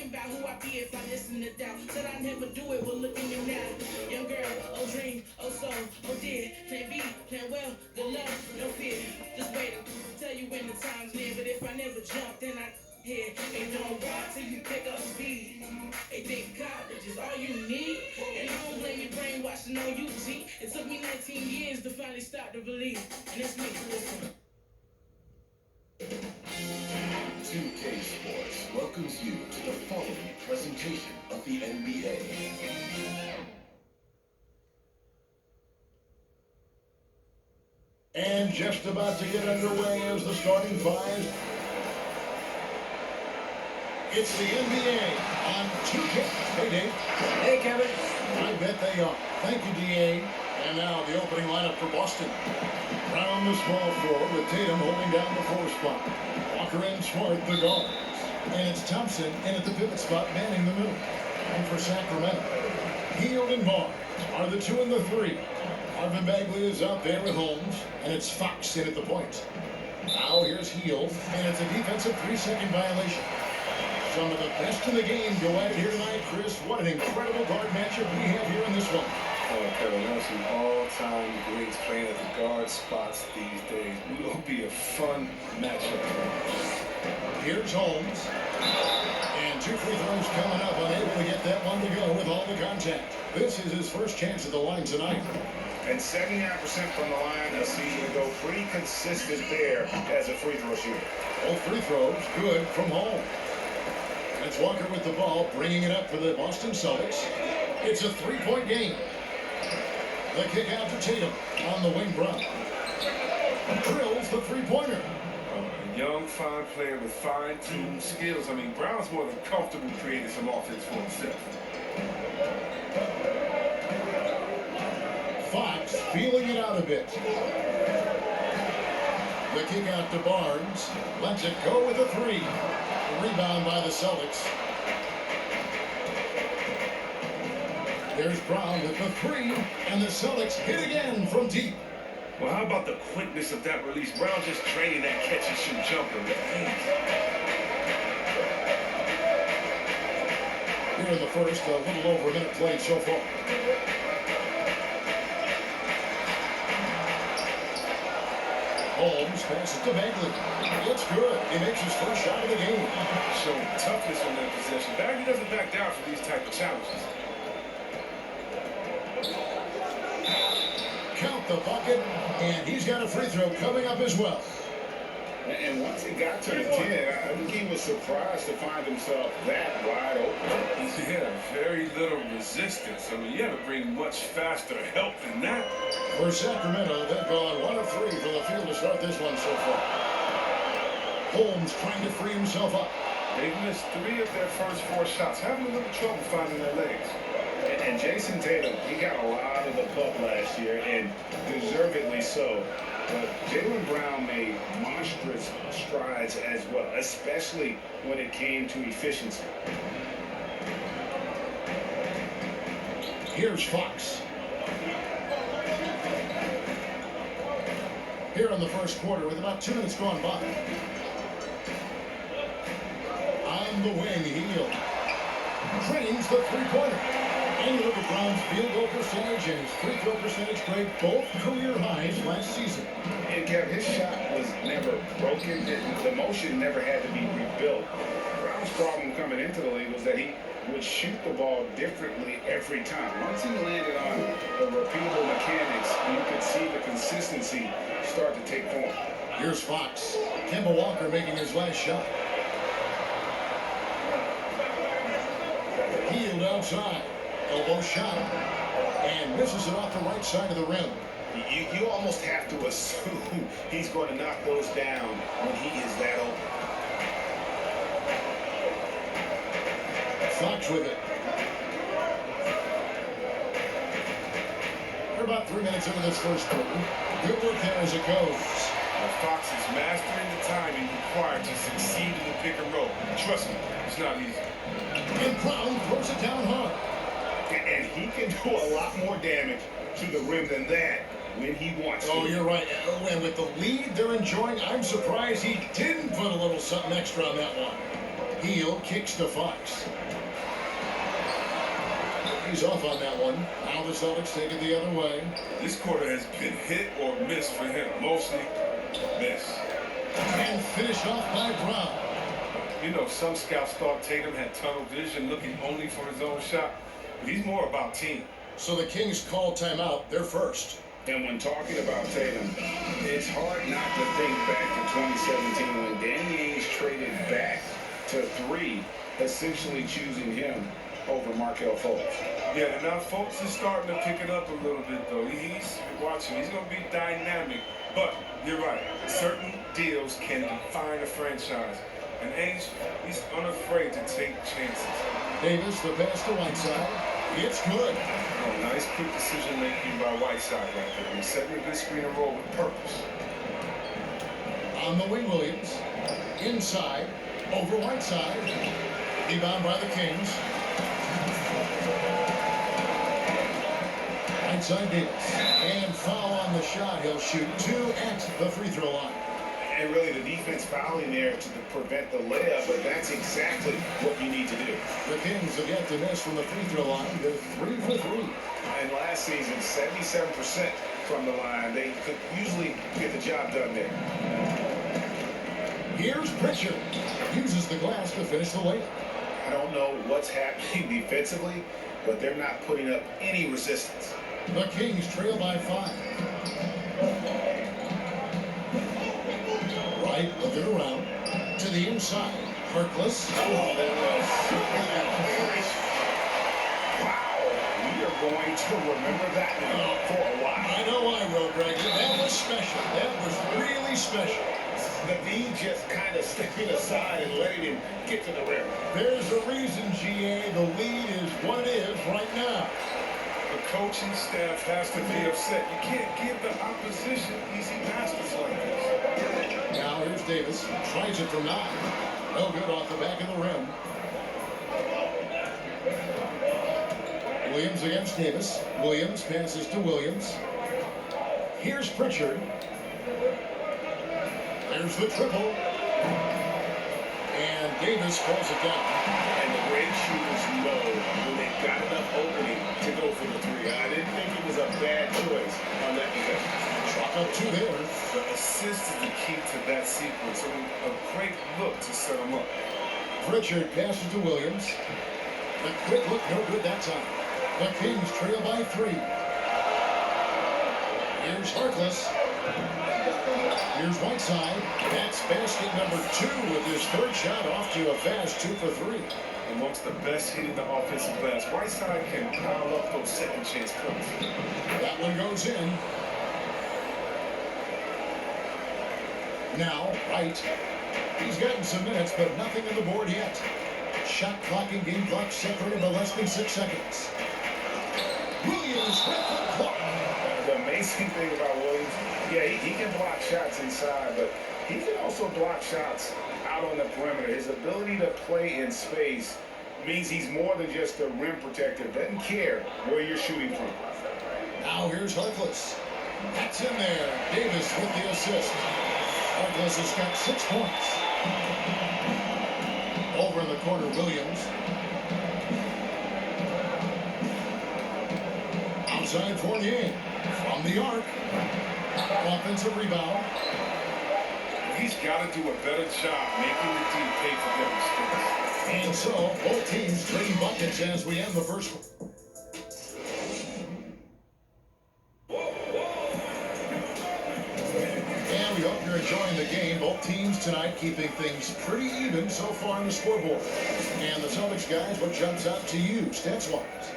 thinking about who I'd be if I listened to doubt. Said I never do it, well look at me now. Young girl, oh dream, oh soul, oh dear. Plan B, plan well, good luck, no fear. Just wait, I'll tell you when the time's near. But if I never jump, then I here. Ain't don't ride till you pick up speed. They think college is all you need. And I don't blame you brainwashing on you, G. It took me 19 years to finally start to believe. And it's me, listen. 2K Sports welcomes you to the following presentation of the NBA. And just about to get underway as the starting five. It's the NBA on 2K. Hey, Dave. Hey, Kevin. I bet they are. Thank you, D.A. And now the opening lineup for Boston. Brown the small forward with Tatum holding down the 4 spot. Walker and Smart the guards. And it's Thompson in at the pivot spot manning the middle. And for Sacramento, Hield and Barnes are the 2 and the 3. Marvin Bagley is out there with Holmes. And it's Fox in at the point. Now here's Hield. And it's a defensive 3-second violation. Some of the best in the game go at it here tonight, Chris. What an incredible guard matchup we have here in this one. Oh, Kevin, there's some all-time greats playing at the guard spots these days. It will be a fun matchup. Here's Holmes. And 2 free throws coming up, unable to get that one to go with all the contact. This is his first chance at the line tonight. And 79% from the line this season to go. Pretty consistent there as a free throw shooter. Both free throws good from Holmes. It's Walker with the ball, bringing it up for the Boston Celtics. It's a 3-point game. The kick out to Tatum on the wing. Brown drills the 3-pointer. A young, fine player with fine-tuned skills. I mean, Brown's more than comfortable creating some offense for himself. Fox feeling it out a bit. The kick out to Barnes. Lets it go with a 3. Rebound by the Celtics. There's Brown with the 3, and the Celtics hit again from deep. Well, how about the quickness of that release? Brown just trading that catch-and-shoot jumper. Here in the first, a little over a minute played so far. Holmes passes to Bagley. It's good. He makes his first shot of the game. Showing toughness on that possession. Bagley doesn't back down for these type of challenges. Count the bucket, and he's got a free throw coming up as well. And once he got to the 10, I think he was surprised to find himself that wide open. He had very little resistance. I mean, you had to bring much faster help than that. For Sacramento, they've gone 1 of 3 from the field to start this one so far. Holmes trying to free himself up. They've missed 3 of their first 4 shots, having a little trouble finding their legs. And Jason Tatum, he got a lot of the puck last year, and deservedly so. But Jaylen Brown made monstrous strides as well, especially when it came to efficiency. Here's Fox. Here in the first quarter with about 2 minutes gone by. On the wing, Hield trains the 3-pointer. And you look at Brown's field goal percentage and his free throw percentage break, both career highs last season. And Kev, his shot was never broken. The motion never had to be rebuilt. Brown's problem coming into the league was that he would shoot the ball differently every time. Once he landed on the repeatable mechanics, you could see the consistency start to take form. Here's Fox. Kemba Walker making his last shot. Hield outside. Elbow shot. And misses it off the right side of the rim. You almost have to assume he's going to knock those down when he is that open. Fox with it. We're about 3 minutes into this first quarter. Good work there as it goes. Fox is mastering the timing required to succeed in the pick and roll. Trust me, it's not easy. And Brown throws it down hard. And he can do a lot more damage to the rim than that when he wants to. Oh, you're right. And with the lead they're enjoying, I'm surprised he didn't put a little something extra on that one. Heel kicks to Fox. He's off on that one. Now the Celtics take it the other way. This quarter has been hit or miss for him. Mostly miss. And finished off by Brown. You know, some scouts thought Tatum had tunnel vision, looking only for his own shot. But he's more about team. So the Kings call timeout. They're first. And when talking about Tatum, it's hard not to think back to 2017 when Danny Ainge traded back to 3, essentially choosing him over Markelle Fultz. Yeah, now Fultz is starting to pick it up a little bit, though. He's watching. He's going to be dynamic. But you're right. Certain deals can define a franchise. And Ainge, he's unafraid to take chances. Davis, the pass to Whiteside. It's good. Oh, nice quick decision making by Whiteside right there. He's setting a good screen and roll with purpose. On the wing, Williams. Inside. Over Whiteside. Rebound by the Kings. Whiteside Davis. And foul on the shot. He'll shoot 2 at the free throw line. And really the defense fouling there to prevent the layup, but that's exactly what you need to do. The Kings have yet to miss from the free throw line. They're 3 for 3. And last season, 77% from the line. They could usually get the job done there. Here's Pritchard. Uses the glass to finish the layup. I don't know what's happening defensively, but they're not putting up any resistance. The Kings trail by 5. Right, looking around to the inside. Harkless. Oh, that was wow. We are going to remember that one for a while. I know I will, Greg. That was special. That was really special. The D just kind of stepping aside and letting him get to the rim. There's a reason, GA. The lead is what it is right now. The coaching staff has to be upset. You can't give the opposition easy passes like this. Now here's Davis. Tries it from 9. No good off the back of the rim. Williams against Davis. Williams passes to Williams. Here's Pritchard. There's the triple. And Davis pulls it down. And the great shooters know when they've got enough opening to go for the 3. I didn't think it was a bad choice on that possession. Chalk up 2 there. The assist is the key to that sequence. So a great look to set him up. Pritchard passes to Williams. The quick look, no good that time. The Kings trail by 3. Here's Harkless. Here's Whiteside. That's basket number 2 with his 3rd shot off to a fast 2 for 3. Amongst the best hitting the offensive glass. Whiteside can pile up those second chance points. That one goes in. Now, White. He's gotten some minutes, but nothing on the board yet. Shot clock and game clock separated by less than 6 seconds. Williams with the clock. The amazing thing about Williams, yeah, he can block shots inside, but he can also block shots out on the perimeter. His ability to play in space means he's more than just a rim protector. Doesn't care where you're shooting from. Now here's Harkless. That's in there. Davis with the assist. Harkless has got 6 points. Over in the corner, Williams. Outside Fournier. From the arc. Offensive rebound. He's got to do a better job making the team pay for their mistakes. And so, both teams trading buckets as we end the first one. And we hope you're enjoying the game. Both teams tonight keeping things pretty even so far on the scoreboard. And the Celtics guys, what jumps out to you, stats-wise?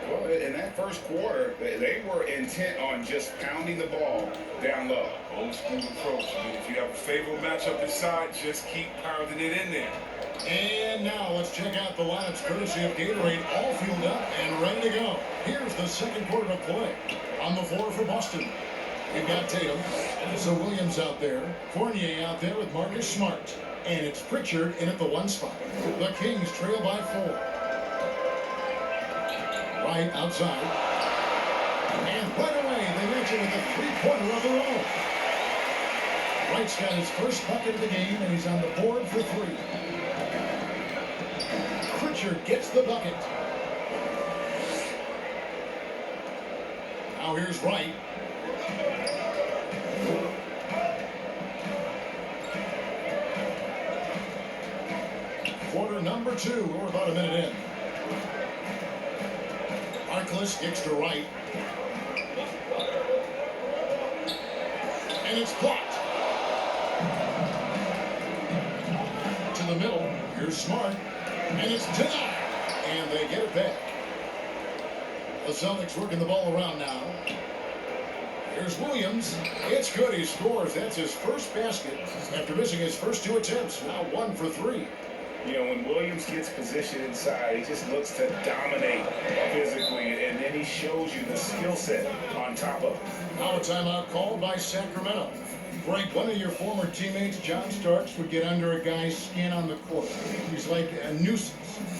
Well, in that first quarter, they were intent on just pounding the ball down low. Old school approach. I mean, if you have a favorable matchup inside, just keep pounding it in there. And now let's check out the lineups courtesy of Gatorade, all fueled up and ready to go. Here's the second quarter of play. On the floor for Boston, you've got Tatum. So Williams out there. Fournier out there with Marcus Smart. And it's Pritchard in at the 1 spot. The Kings trail by 4. Right outside. And right away, they match it with a 3-pointer of their own. Wright's got his first bucket of the game, and he's on the board for 3. Fisher gets the bucket. Now here's Wright. Quarter number 2. We're about a minute in. Arkless kicks to Wright. And it's blocked. To the middle. Here's Smart. And it's denied. And they get it back. The Celtics working the ball around now. Here's Williams. It's good. He scores. That's his first basket after missing his first 2 attempts. Now 1 for 3. You know, when Williams gets positioned inside, he just looks to dominate physically, and then he shows you the skill set on top of it. Now a timeout called by Sacramento. Frank, one of your former teammates, John Starks, would get under a guy's skin on the court. He's like a nuisance,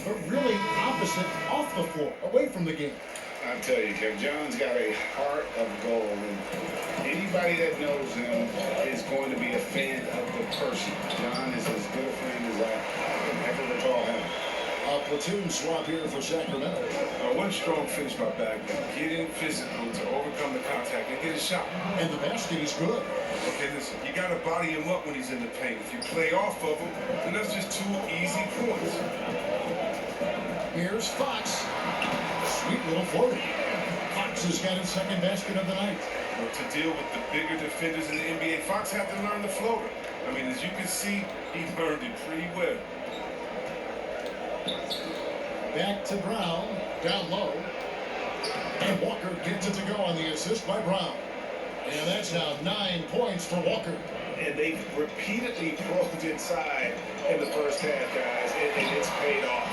but really opposite off the floor, away from the game. I tell you, Kev, John's got a heart of gold, and anybody that knows him is going to be a fan of the person. John is as good a friend as I can ever recall having. A platoon swap here for Sacramento. One strong finish by Bagley. Getting physical to overcome the contact and get a shot. And the basket is good. Okay, listen, you got to body him up when he's in the paint. If you play off of him, then that's just 2 easy points. Here's Fox. Sweet little 40. Fox has got his second basket of the night. Well, to deal with the bigger defenders in the NBA, Fox had to learn the floater. I mean, as you can see, he learned it pretty well. Back to Brown, down low. And Walker gets it to go on the assist by Brown. And that's now 9 points for Walker. And they've repeatedly probed inside in the first half, guys, and it's paid off.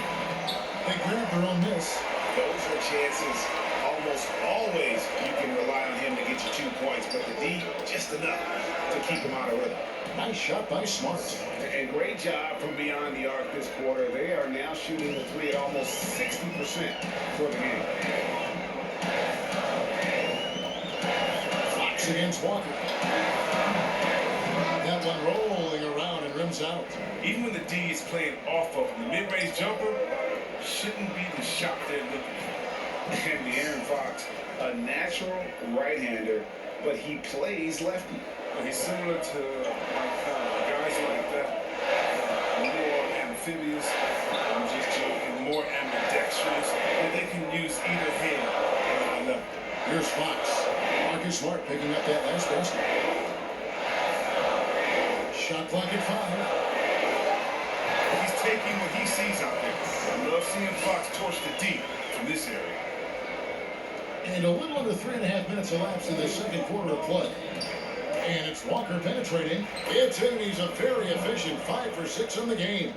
They grabbed their own miss. Those are chances. Almost always you can rely on him to get you 2 points, but the D, just enough to keep him out of rhythm. Nice shot by Smart. And great job from beyond the arc this quarter. They are now shooting the 3 at almost 60% for the game. Fox against Walker. That one rolling around and rims out. Even when the D is playing off of him, the mid-range jumper shouldn't be the shot they're looking for. And De'Aaron Fox, a natural right-hander, but he plays lefty. Well, he's similar to guys like that, more amphibious, I'm just joking, more ambidextrous, and they can use either hand. Here's Fox. Marcus Smart picking up that last basket. Shot clock at 5. He's taking what he sees out there. I love seeing Fox torch the D from this area. And a little under 3.5 minutes elapsed in the second quarter of play. And it's Walker penetrating. It's in. He's a very efficient 5 for 6 in the game.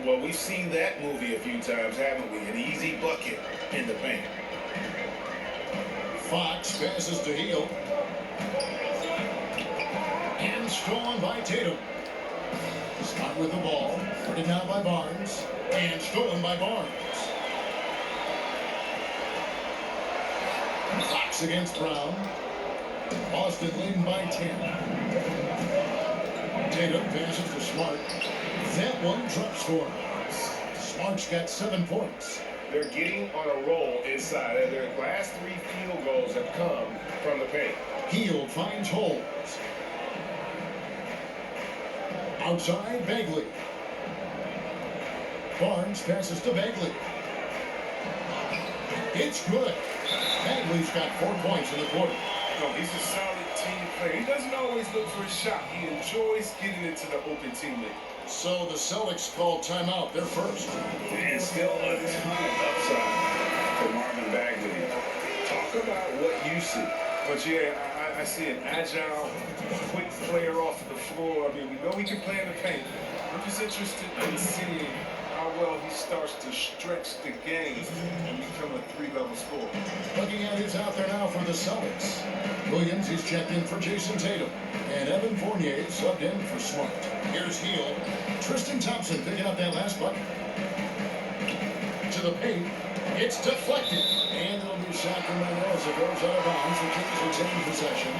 Well, we've seen that movie a few times, haven't we? An easy bucket in the paint. Fox passes to Hield. And stolen by Tatum. Smart with the ball. Guarded now by Barnes. And stolen by Barnes. Fox against Brown. Boston leading by 10. Tatum passes to Smart. That one drops for him. Smart's got 7 points. They're getting on a roll inside, and their last 3 field goals have come from the paint. Hield finds holes. Outside, Bagley. Barnes passes to Bagley. It's good. Bagley's got 4 points in the quarter. No, he's a solid team player. He doesn't always look for a shot. He enjoys getting into the open teammate. So the Celtics call timeout. They're first. And still a ton of upside for Marvin Bagley. Talk about what you see. But yeah, I see an agile, quick player off the floor. I mean, we know he can play in the paint. I'm just interested in seeing how well he starts to stretch the game and become a 3-level scorer. Looking at who's out there now for the Celtics. Williams, he's checked in for Jason Tatum. And Evan Fournier subbed in for Smart. Here's Hield. Tristan Thompson picking up that last bucket. To the paint. It's deflected. And it'll be a shot from Monroe as it goes out of bounds. The Kings retain possession.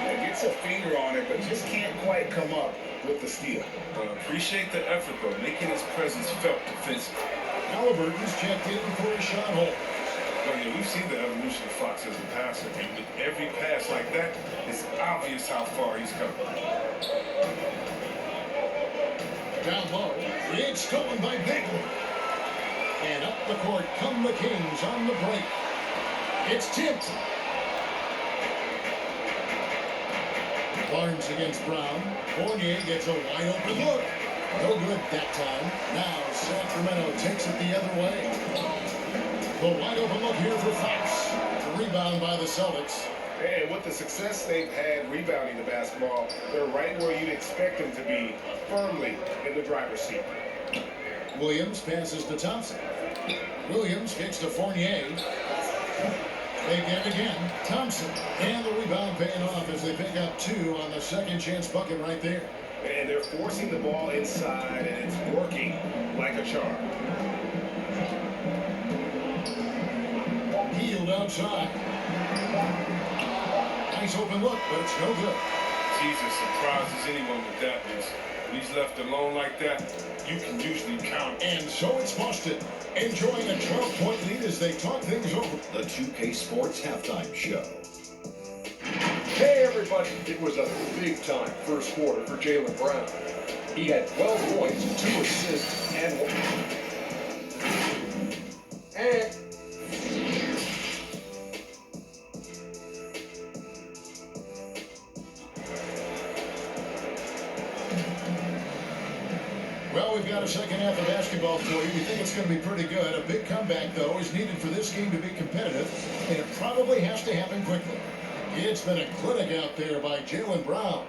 Yeah, gets a finger on it, but just can't quite come up with the steal. Appreciate the effort, though, making his presence felt defensively. Halliburton's checked in for a shot hole. Well, yeah, we've seen the evolution of Fox as a passer, and with every pass like that, it's obvious how far he's come. Down low, it's stolen by Bagley. And up the court come the Kings on the break. It's tipped. Barnes against Brown. Fournier gets a wide open look. No good that time. Now Sacramento takes it the other way. The wide open look here for Fox. Rebound by the Celtics. And with the success they've had rebounding the basketball, they're right where you'd expect them to be, firmly in the driver's seat. Williams passes to Thompson. Williams kicks to Fournier. They get it again. Thompson. And the rebound paying off as they pick up 2 on the second chance bucket right there. And they're forcing the ball inside, and it's working like a charm. Healed outside. Nice open look, but it's no good. Jesus surprises anyone with that. When he's left alone like that, you can usually count. And so it's Boston, enjoying a 12-point lead as they talk things over. The 2K Sports Halftime Show. Hey everybody, it was a big-time first quarter for Jaylen Brown. He had 12 points, 2 assists, and 1. And Well, we've got a second half of basketball for you. We think it's going to be pretty good. A big comeback, though, is needed for this game to be competitive, and it probably has to happen quickly. It's been a clinic out there by Jaylen Brown.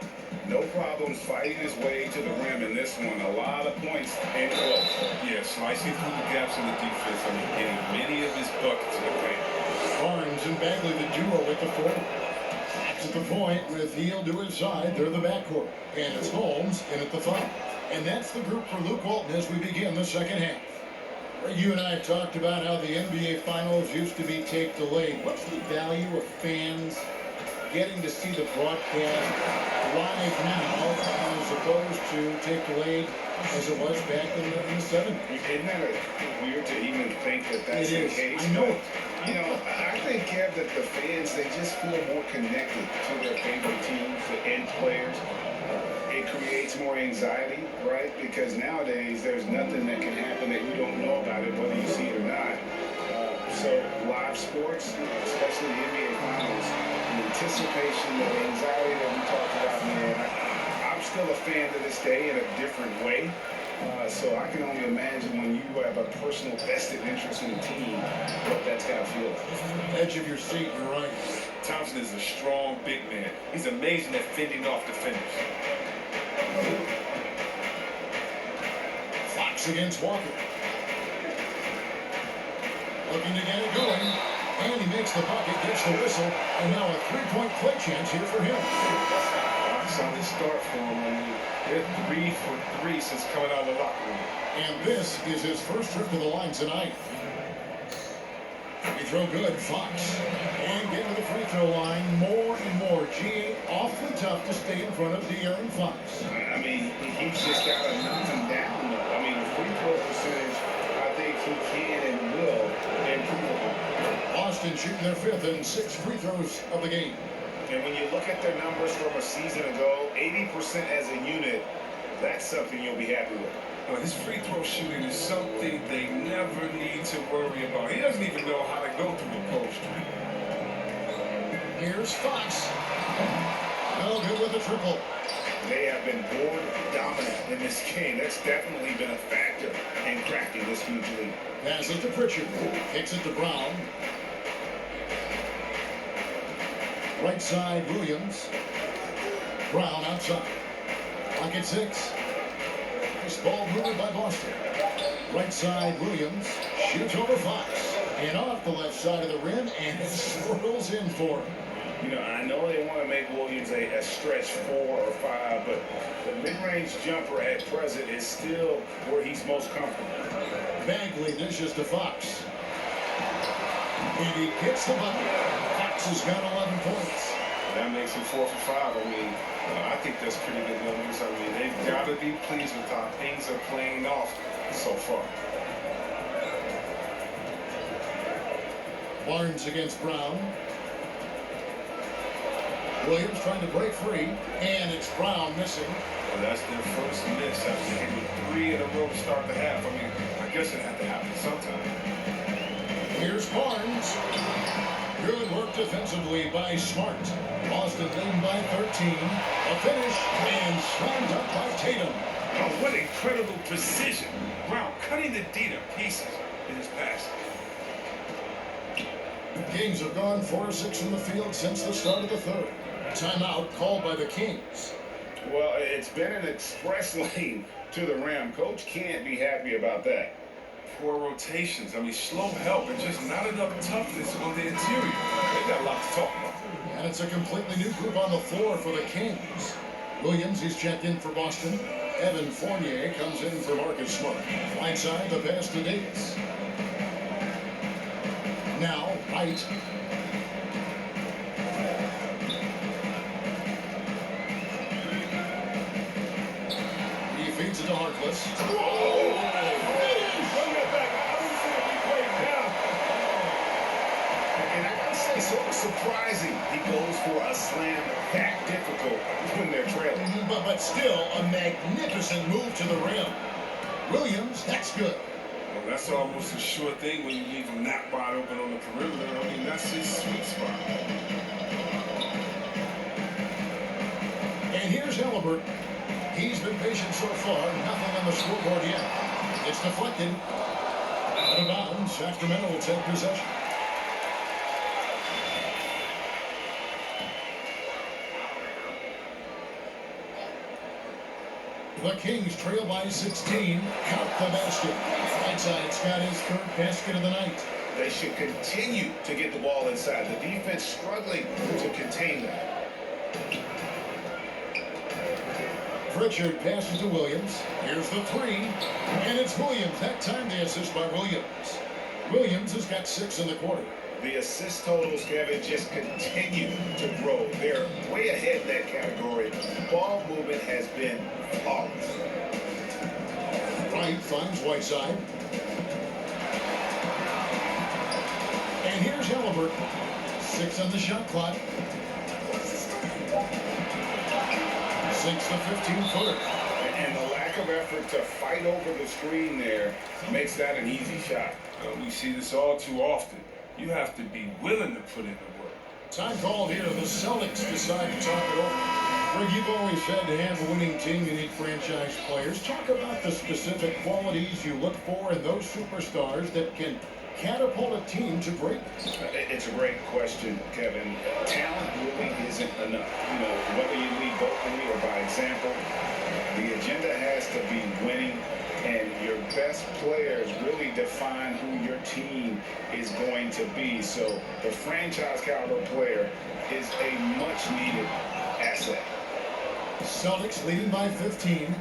No problems fighting his way to the rim in this one. A lot of points and close. Yeah, slicing through the gaps in the defense. I mean, getting many of his buckets in the paint. Barnes and Bagley, the duo with the forward. That's at the point with Hield to his side. They're the backcourt. And it's Holmes in at the 5. And that's the group for Luke Walton as we begin the second half. You and I have talked about how the NBA Finals used to be tape delayed. What's the value of fans getting to see the broadcast live now as opposed to tape delayed as it was back in the 70s? Isn't that weird to even think that that's the case? I know it. You know, I think, Kev, that the fans, they just feel more connected to their favorite teams and players. It creates more anxiety, right? Because nowadays there's nothing that can happen that you don't know about it, whether you see it or not. So live sports, especially the NBA Finals, the anticipation, the anxiety that we talked about, man, I'm still a fan to this day in a different way. So I can only imagine when you have a personal vested interest in a team, what that's got to feel like. Edge of your seat, you're right. Thompson is a strong big man. He's amazing at fending off defenders. Fox against Walker. Looking to get it going. And he makes the bucket, gets the whistle, and now a three-point play chance here for him. Fox on the start for him. They're 3 for 3 since coming out of the locker room. And this is his first trip to the line tonight. Free throw good, Fox. And get to the free throw line more and more. G, awfully tough to stay in front of De'Aaron Fox. I mean, he's just got to knock him down, though. I mean, the free throw percentage, I think he can and will improve upon. Boston shooting their 5th and 6 free throws of the game. And when you look at their numbers from a season ago, 80% as a unit, that's something you'll be happy with. His free throw shooting is something they never need to worry about. He doesn't even know how to go through the post. Here's Fox. No good with the triple. They have been board dominant in this game. That's definitely been a factor in cracking this huge lead. Pass it to Pritchard. Kicks it to Brown. Right side, Williams. Brown outside. Pocket 6. Nice ball moved by Boston. Right side, Williams. Shoots over Fox. And off the left side of the rim, and it swirls in for him. You know, I know they want to make Williams a stretch 4 or 5, but the mid-range jumper at present is still where he's most comfortable. Bagley dishes to Fox. And he gets the bucket. Fox has got 11 points. That makes him 4 for 5. I mean, I think that's pretty good numbers. I mean, they've got to be pleased with how things are playing off so far. Barnes against Brown. Williams trying to break free, and it's Brown missing. Well, that's their first miss after hitting 3 in a row to start the half. I mean, I guess it had to happen sometime. Here's Barnes. Good work defensively by Smart. Boston leading by 13. A finish, and slammed up by Tatum. Oh, what incredible precision. Brown cutting the D to pieces in his pass. Kings have gone 4-6 from the field since the start of the third. Timeout called by the Kings. Well, it's been an express lane to the rim. Coach can't be happy about that. Poor rotations. I mean, slow help and just not enough toughness on the interior. They got a lot to talk about. And it's a completely new group on the floor for the Kings. Williams is checked in for Boston. Evan Fournier comes in for Marcus Smart. Right side, the pass to Davis. Now, Wright. He feeds it to Harkless. And I gotta say, sort of surprising he goes for a slam that difficult when they're trailing. But still, a magnificent move to the rim. Williams, that's good. Well, that's almost a sure thing when you leave him that wide open on the perimeter. I mean, that's his sweet spot. And here's Halliburton. He's been patient so far. Nothing on the scoreboard yet. It's deflected. Out of bounds. Sacramento will take possession. The Kings trail by 16. Count the basket. Right side's got his third basket of the night. They should continue to get the ball inside. The defense struggling to contain them. Pritchard passes to Williams. Here's the three. And it's Williams. That time the assist by Williams. Williams has got 6 in the quarter. The assist totals, Kevin, just continue to grow. They're way ahead in that category. Ball movement has been flawless. Wright finds Whiteside. And here's Halliburton. 6 on the shot clock. 6 to 15-footer. And the lack of effort to fight over the screen there makes that an easy shot. We see this all too often. You have to be willing to put in the work. Time called here. The Celtics decide to talk it over. Greg, you've always said to have a winning team, you need franchise players. Talk about the specific qualities you look for in those superstars that can catapult a team to greatness. It's a great question, Kevin. Talent really isn't enough. You know, whether you lead vocally or by example, the agenda has to be winning. And your best players really define who your team is going to be. So the franchise caliber player is a much needed asset. Celtics leading by 15.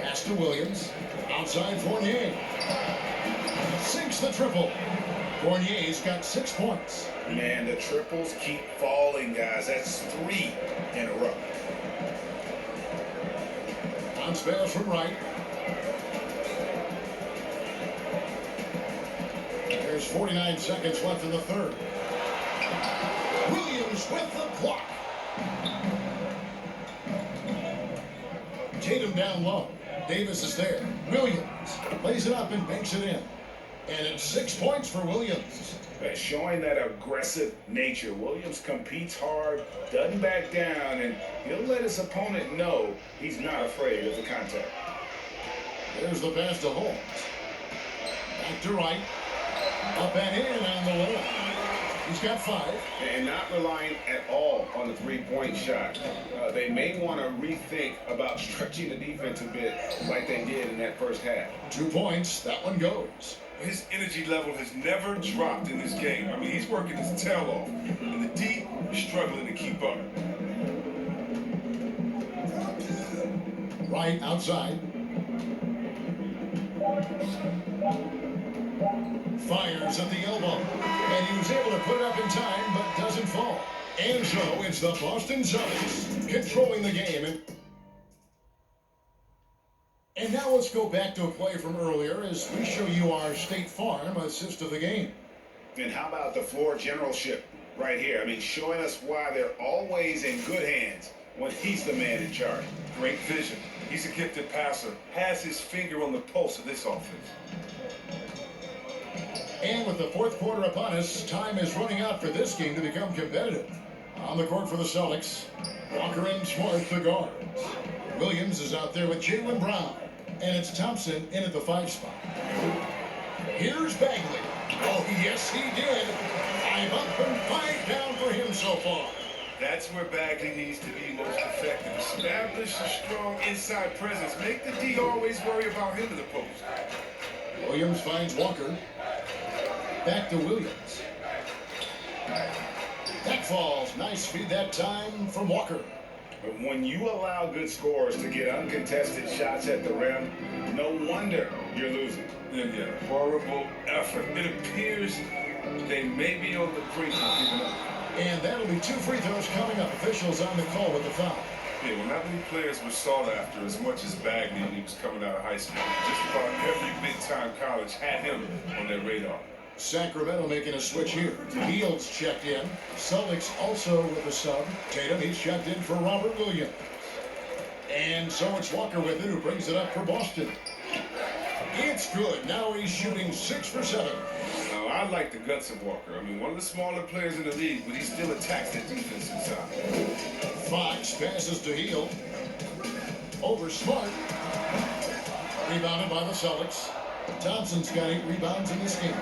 Pass to Williams. Outside Fournier. Sinks the triple. Fournier's got 6 points. Man, the triples keep falling, guys. That's 3 in a row. Bounce pass from Wright. There's 49 seconds left in the third. Williams with the block. Tatum down low. Davis is there. Williams lays it up and banks it in. And it's 6 points for Williams. Showing that aggressive nature. Williams competes hard, doesn't back down, and he'll let his opponent know he's not afraid of the contact. There's the pass to Holmes. Back to Wright. Up and in on the low. He's got 5. And not relying at all on the three-point shot. They may want to rethink about stretching the defense a bit like they did in that first half. 2 points. That one goes. His energy level has never dropped in this game. I mean, he's working his tail off. And the D is struggling to keep up. Right outside. Fires at the elbow. And he was able to put it up in time, but doesn't fall. And so it's the Boston Celtics controlling the game. And now let's go back to a play from earlier as we show you our State Farm assist of the game. And how about the floor generalship right here? I mean, showing us why they're always in good hands when he's the man in charge. Great vision. He's a gifted passer. Has his finger on the pulse of this offense. And with the fourth quarter upon us, time is running out for this game to become competitive. On the court for the Celtics, Walker and Smart, the guards. Williams is out there with Jaylen Brown. And it's Thompson in at the 5 spot. Here's Bagley. Oh, yes, he did. 5 up and 5 down for him so far. That's where Bagley needs to be most effective. Establish a strong inside presence. Make the D always worry about him in the post. Williams finds Walker. Back to Williams. That falls. Nice feed that time from Walker. But when you allow good scorers to get uncontested shots at the rim, no wonder you're losing. Yeah, horrible effort. It appears they may be on the brink of giving up. And that'll be 2 free throws coming up. Officials on the call with the foul. Yeah, well, not many players were sought after as much as Bagley when he was coming out of high school. Just about every big-time college had him on their radar. Sacramento making a switch here. Fields checked in. Celtics also with a sub. Tatum, he's checked in for Robert Williams. And so it's Walker with it, who brings it up for Boston. It's good. Now he's shooting 6 for 7. Now, I like the guts of Walker. I mean, one of the smaller players in the league, but he still attacks the defensive side. Fox passes to Hield. Over Smart. Rebounded by the Celtics. Thompson's got 8 rebounds in this game.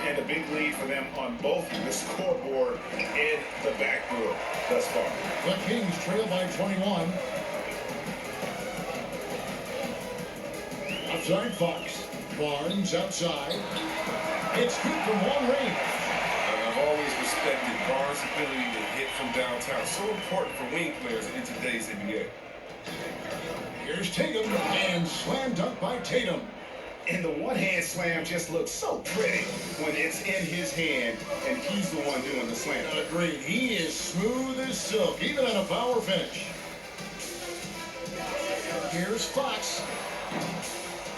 And a big lead for them on both the scoreboard and the backboard thus far. The Kings trail by 21. Outside Fox. Barnes outside. It's good from long range. I've always respected Barnes' ability to hit from downtown. So important for wing players in today's NBA. Here's Tatum, and slam dunk by Tatum. And the one-hand slam just looks so pretty when it's in his hand and he's the one doing the slam. Agreed. He is smooth as silk, even on a power finish. Here's Fox.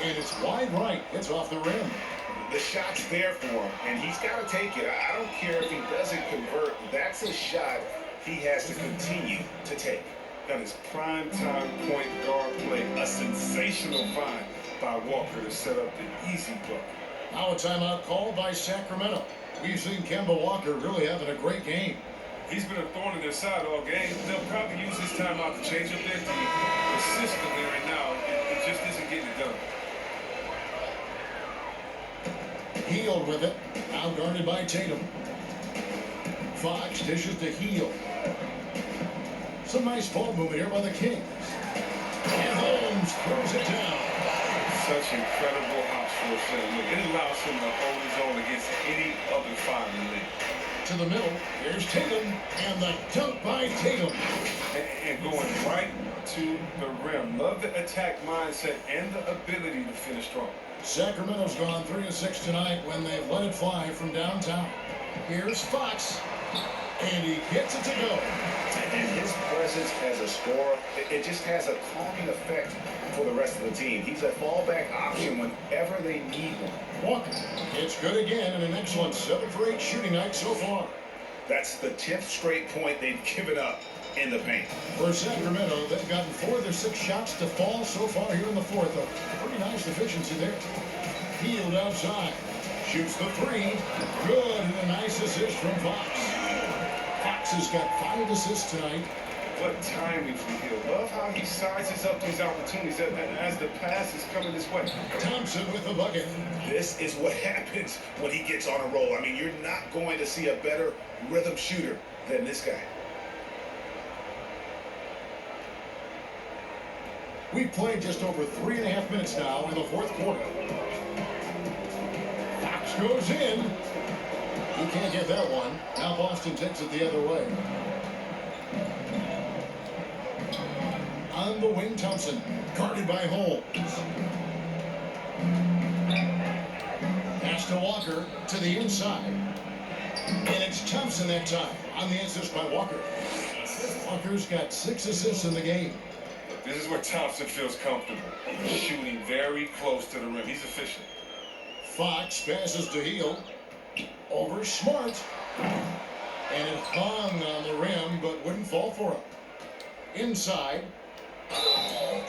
And it's wide right. It's off the rim. The shot's there for him, and he's got to take it. I don't care if he doesn't convert. That's a shot he has to continue to take. That is prime-time point guard play. A sensational find by Walker to set up the easy bucket. Now a timeout called by Sacramento. We've seen Kemba Walker really having a great game. He's been a thorn in their side all game. They'll probably use this timeout to change up their team. The system there right now, it just isn't getting it done. Hield with it. Now guarded by Tatum. Fox dishes to Hield. Some nice ball movement here by the Kings. And Holmes throws it down. Such incredible house for him. Look, it allows him to hold his own against any other five in the league. To the middle. Here's Tatum. And the dunk by Tatum. And going right to the rim. Love the attack mindset and the ability to finish strong. Sacramento's gone 3 of 6 tonight when they've let it fly from downtown. Here's Fox. And he gets it to go. And his presence as a scorer, it just has a calming effect for the rest of the team. He's a fallback option whenever they need one. Walker. It's good again and an excellent 7 for 8 shooting night so far. That's the 10th straight point they've given up in the paint. For Sacramento, they've gotten 4 of their 6 shots to fall so far here in the fourth. A pretty nice efficiency there. Hield outside. Shoots the 3. Good, and a nice assist from Fox. Fox has got 5 assists tonight. What timing from Hill. Love how he sizes up these opportunities as the pass is coming this way. Thompson with the bucket. This is what happens when he gets on a roll. I mean, you're not going to see a better rhythm shooter than this guy. We've played just over 3.5 minutes now in the fourth quarter. Fox goes in. He can't get that one. Now Boston takes it the other way. On the wing, Thompson. Guarded by Holmes. Pass to Walker to the inside. And it's Thompson that time on the assist by Walker. Walker's got 6 assists in the game. This is where Thompson feels comfortable, shooting very close to the rim. He's efficient. Fox passes to Heel. Over Smart. And it hung on the rim, but wouldn't fall for him. Inside.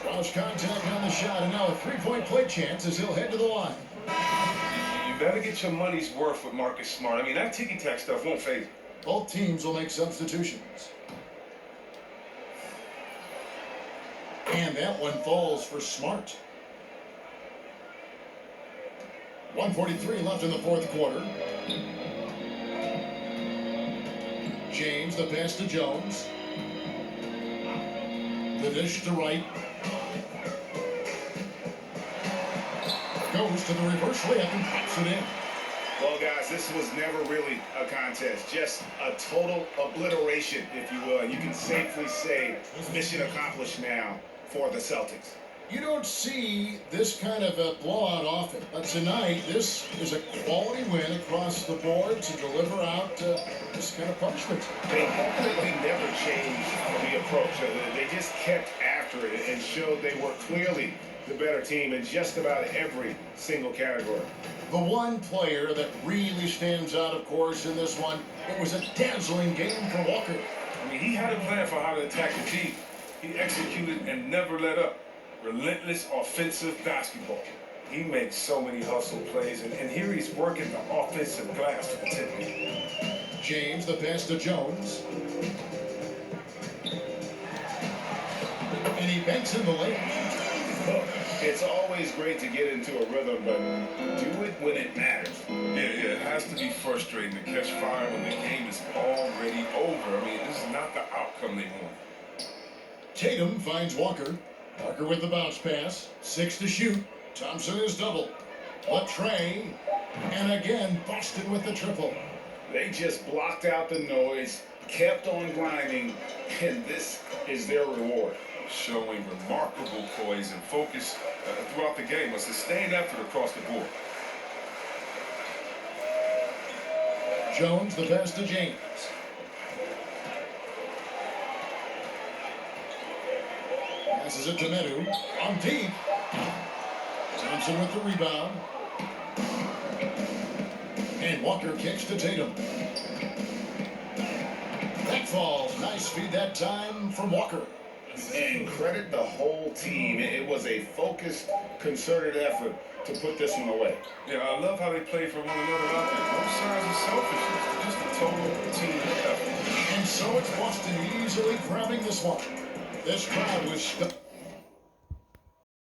Draws contact on the shot, and now a three-point play chance as he'll head to the line. You better get your money's worth with Marcus Smart. I mean, that ticky-tack stuff won't phase him. Both teams will make substitutions. And that one falls for Smart. 1:43 left in the fourth quarter. James, the pass to Jones. The dish to Wright. Goes to the reverse layup and pops it in. Well, guys, this was never really a contest. Just a total obliteration, if you will. You can safely say mission accomplished now for the Celtics. You don't see this kind of a blowout often, but tonight this is a quality win across the board to deliver out this kind of punishment. They definitely never changed the approach. They just kept after it and showed they were clearly the better team in just about every single category. The one player that really stands out, of course, in this one, it was a dazzling game for Walker. I mean, he had a plan for how to attack the team. He executed and never let up. Relentless offensive basketball. He makes so many hustle plays, and here he's working the offensive glass to the tip. James, the pass to Jones. And he banks in the lane. Look, it's always great to get into a rhythm, but do it when it matters. Yeah, it has to be frustrating to catch fire when the game is already over. I mean, this is not the outcome they want. Tatum finds Walker. Walker with the bounce pass. 6 to shoot. Thompson is double. Trey. And again, Boston with the triple. They just blocked out the noise, kept on grinding, and this is their reward. Showing remarkable poise and focus throughout the game. A sustained effort across the board. Jones, the pass to James. Passes it to Medu. On deep. Thompson with the rebound. And Walker kicks to Tatum. That falls. Nice feed that time from Walker. And credit the whole team. It was a focused, concerted effort to put this one away. Yeah, I love how they play for one another out there. No signs of selfishness. Just a total team effort. And so it's Boston easily grabbing this one. This crowd was stuck.